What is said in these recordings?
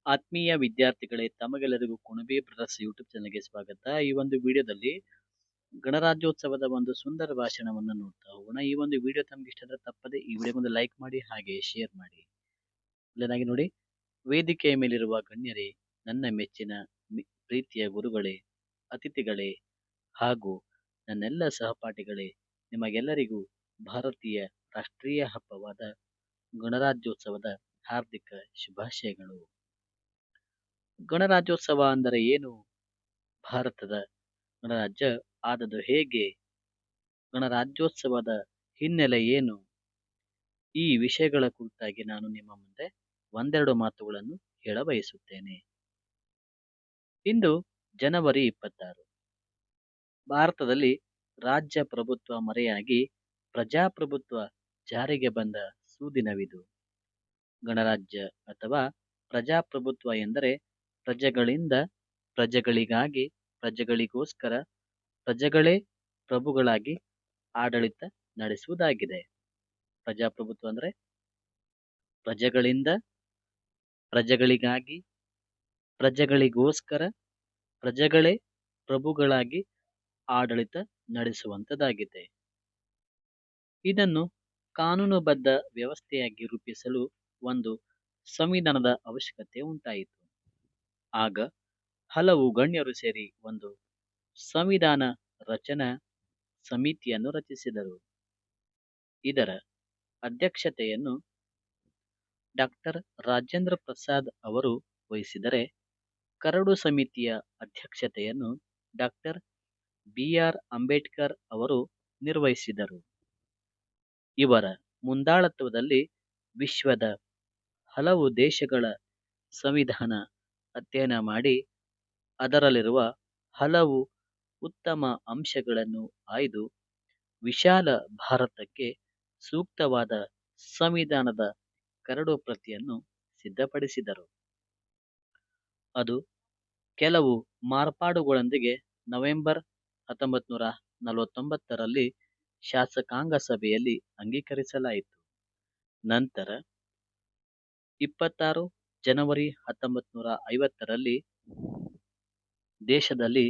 ಆತ್ಮೀಯ ವಿದ್ಯಾರ್ಥಿಗಳೇ, ತಮಗೆಲ್ಲರಿಗೂ ಕುಣಬಿ ಬ್ರದರ್ಸ್ ಯೂಟ್ಯೂಬ್ ಚಾನಲ್‌ಗೆ ಸ್ವಾಗತ. ಈ ಒಂದು ವಿಡಿಯೋದಲ್ಲಿ ಗಣರಾಜ್ಯೋತ್ಸವದ ಒಂದು ಸುಂದರ ಭಾಷಣವನ್ನು ನೋಡ್ತಾ ಹೋಗೋಣ. ಈ ಒಂದು ವಿಡಿಯೋ ತಮಗೆ ಇಷ್ಟ ಆದರೆ ತಪ್ಪದೆ ಈ ವಿಡಿಯೋಗೊಂದು ಲೈಕ್ ಮಾಡಿ ಹಾಗೆ ಶೇರ್ ಮಾಡಿ. ಮೊದಲನೇದಾಗಿ ನೋಡಿ, ವೇದಿಕೆಯ ಮೇಲಿರುವ ಗಣ್ಯರೇ, ನನ್ನ ಮೆಚ್ಚಿನ ಪ್ರೀತಿಯ ಗುರುಗಳೇ, ಅತಿಥಿಗಳೇ ಹಾಗೂ ನನ್ನೆಲ್ಲ ಸಹಪಾಠಿಗಳೇ, ನಿಮಗೆಲ್ಲರಿಗೂ ಭಾರತೀಯ ರಾಷ್ಟ್ರೀಯ ಹಬ್ಬವಾದ ಗಣರಾಜ್ಯೋತ್ಸವದ ಹಾರ್ದಿಕ ಶುಭಾಶಯಗಳು. ಗಣರಾಜ್ಯೋತ್ಸವ ಅಂದರೆ ಏನು? ಭಾರತದ ಗಣರಾಜ್ಯ ಆದದ್ದು ಹೇಗೆ? ಗಣರಾಜ್ಯೋತ್ಸವದ ಹಿನ್ನೆಲೆ ಏನು? ಈ ವಿಷಯಗಳ ಕುರಿತಾಗಿ ನಾನು ನಿಮ್ಮ ಮುಂದೆ ಒಂದೆರಡು ಮಾತುಗಳನ್ನು ಹೇಳಬಯಸುತ್ತೇನೆ. ಇಂದು ಜನವರಿ 26. ಭಾರತದಲ್ಲಿ ರಾಜ್ಯ ಪ್ರಭುತ್ವ ಮರೆಯಾಗಿ ಪ್ರಜಾಪ್ರಭುತ್ವ ಜಾರಿಗೆ ಬಂದ ಸುದಿನವಿದು. ಗಣರಾಜ್ಯ ಅಥವಾ ಪ್ರಜಾಪ್ರಭುತ್ವ ಎಂದರೆ ಪ್ರಜೆಗಳಿಂದ, ಪ್ರಜೆಗಳಿಗಾಗಿ, ಪ್ರಜೆಗಳಿಗೋಸ್ಕರ, ಪ್ರಜೆಗಳೇ ಪ್ರಭುಗಳಾಗಿ ಆಡಳಿತ ನಡೆಸುವುದಾಗಿದೆ. ಪ್ರಜಾಪ್ರಭುತ್ವ ಅಂದರೆ ಪ್ರಜೆಗಳಿಂದ, ಪ್ರಜೆಗಳಿಗಾಗಿ, ಪ್ರಜೆಗಳಿಗೋಸ್ಕರ, ಪ್ರಜೆಗಳೇ ಪ್ರಭುಗಳಾಗಿ ಆಡಳಿತ ನಡೆಸುವಂಥದ್ದಾಗಿದೆ. ಇದನ್ನು ಕಾನೂನುಬದ್ಧ ವ್ಯವಸ್ಥೆಯಾಗಿ ರೂಪಿಸಲು ಒಂದು ಸಂವಿಧಾನದ ಅವಶ್ಯಕತೆ ಉಂಟಾಯಿತು. ಆಗ ಹಲವು ಗಣ್ಯರು ಸೇರಿ ಒಂದು ಸಂವಿಧಾನ ರಚನಾ ಸಮಿತಿಯನ್ನು ರಚಿಸಿದರು. ಇದರ ಅಧ್ಯಕ್ಷತೆಯನ್ನು ಡಾಕ್ಟರ್ ರಾಜೇಂದ್ರ ಪ್ರಸಾದ್ ಅವರು ವಹಿಸಿದರೆ, ಕರಡು ಸಮಿತಿಯ ಅಧ್ಯಕ್ಷತೆಯನ್ನು ಡಾಕ್ಟರ್ BR ಅಂಬೇಡ್ಕರ್ ಅವರು ನಿರ್ವಹಿಸಿದರು. ಇವರ ಮುಂದಾಳತ್ವದಲ್ಲಿ ವಿಶ್ವದ ಹಲವು ದೇಶಗಳ ಸಂವಿಧಾನ ಅಧ್ಯಯನ ಮಾಡಿ ಅದರಲ್ಲಿರುವ ಹಲವು ಉತ್ತಮ ಅಂಶಗಳನ್ನು ಆಯ್ದು ವಿಶಾಲ ಭಾರತಕ್ಕೆ ಸೂಕ್ತವಾದ ಸಂವಿಧಾನದ ಕರಡು ಪ್ರತಿಯನ್ನು ಸಿದ್ಧಪಡಿಸಿದರು. ಅದು ಕೆಲವು ಮಾರ್ಪಾಡುಗಳೊಂದಿಗೆ ನವೆಂಬರ್ 1949ರಲ್ಲಿ ಶಾಸಕಾಂಗ ಸಭೆಯಲ್ಲಿ ಅಂಗೀಕರಿಸಲಾಯಿತು. ನಂತರ 26 ಜನವರಿ 1950ರಲ್ಲಿ ದೇಶದಲ್ಲಿ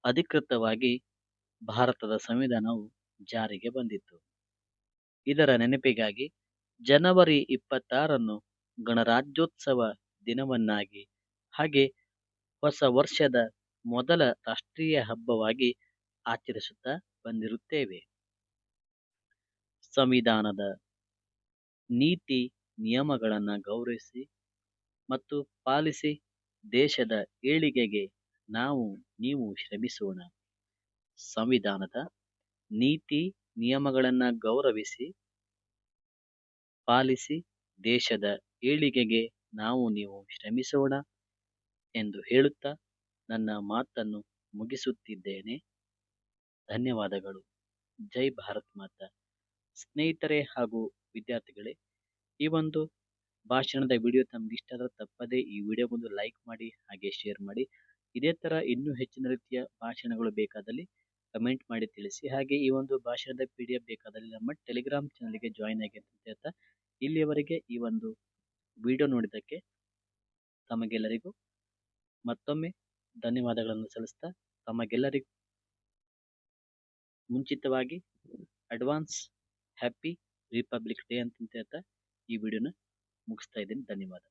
ಅಧಿಕೃತವಾಗಿ ಭಾರತದ ಸಂವಿಧಾನವು ಜಾರಿಗೆ ಬಂದಿತು. ಇದರ ನೆನಪಿಗಾಗಿ ಜನವರಿ 26 ಗಣರಾಜ್ಯೋತ್ಸವ ದಿನವನ್ನಾಗಿ ಹಾಗೆ ಹೊಸ ವರ್ಷದ ಮೊದಲ ರಾಷ್ಟ್ರೀಯ ಹಬ್ಬವಾಗಿ ಆಚರಿಸುತ್ತಾ ಬಂದಿರುತ್ತೇವೆ. ಸಂವಿಧಾನದ ನೀತಿ ನಿಯಮಗಳನ್ನು ಗೌರವಿಸಿ ಮತ್ತು ಪಾಲಿಸಿ ದೇಶದ ಏಳಿಗೆಗೆ ನೀವು ಶ್ರಮಿಸೋಣ. ಸಂವಿಧಾನದ ನೀತಿ ನಿಯಮಗಳನ್ನು ಗೌರವಿಸಿ ಪಾಲಿಸಿ ದೇಶದ ಏಳಿಗೆಗೆ ನೀವು ಶ್ರಮಿಸೋಣ ಎಂದು ಹೇಳುತ್ತಾ ನನ್ನ ಮಾತನ್ನು ಮುಗಿಸುತ್ತಿದ್ದೇನೆ. ಧನ್ಯವಾದಗಳು. ಜೈ ಭಾರತ್ ಮಾತಾ. ಸ್ನೇಹಿತರೆ ಹಾಗೂ ವಿದ್ಯಾರ್ಥಿಗಳೇ, ಈ ಒಂದು ಭಾಷಣದ ವಿಡಿಯೋ ತಮಗೆ ಇಷ್ಟ ಆದರೆ ತಪ್ಪದೇ ಈ ವಿಡಿಯೋಗೊಂದು ಲೈಕ್ ಮಾಡಿ ಹಾಗೆ ಶೇರ್ ಮಾಡಿ. ಇದೇ ಥರ ಇನ್ನೂ ಹೆಚ್ಚಿನ ರೀತಿಯ ಭಾಷಣಗಳು ಬೇಕಾದಲ್ಲಿ ಕಮೆಂಟ್ ಮಾಡಿ ತಿಳಿಸಿ. ಹಾಗೆ ಈ ಒಂದು ಭಾಷಣದ PDF ಬೇಕಾದಲ್ಲಿ ನಮ್ಮ ಟೆಲಿಗ್ರಾಮ್ ಚಾನಲ್ಗೆ ಜಾಯಿನ್ ಆಗಿ ಅಂತ ಹೇಳ್ತಾ, ಇಲ್ಲಿಯವರೆಗೆ ಈ ಒಂದು ವಿಡಿಯೋ ನೋಡಿದ್ದಕ್ಕೆ ತಮಗೆಲ್ಲರಿಗೂ ಮತ್ತೊಮ್ಮೆ ಧನ್ಯವಾದಗಳನ್ನು ಸಲ್ಲಿಸ್ತಾ, ತಮಗೆಲ್ಲರಿಗೂ ಮುಂಚಿತವಾಗಿ ಅಡ್ವಾನ್ಸ್ ಹ್ಯಾಪಿ ರಿಪಬ್ಲಿಕ್ ಡೇ ಅಂತ ಹೇಳ್ತಾ ಈ ವಿಡಿಯೋನ ಮುಗಿಸ್ತಾ ಇದ್ದೀನಿ. ಧನ್ಯವಾದ.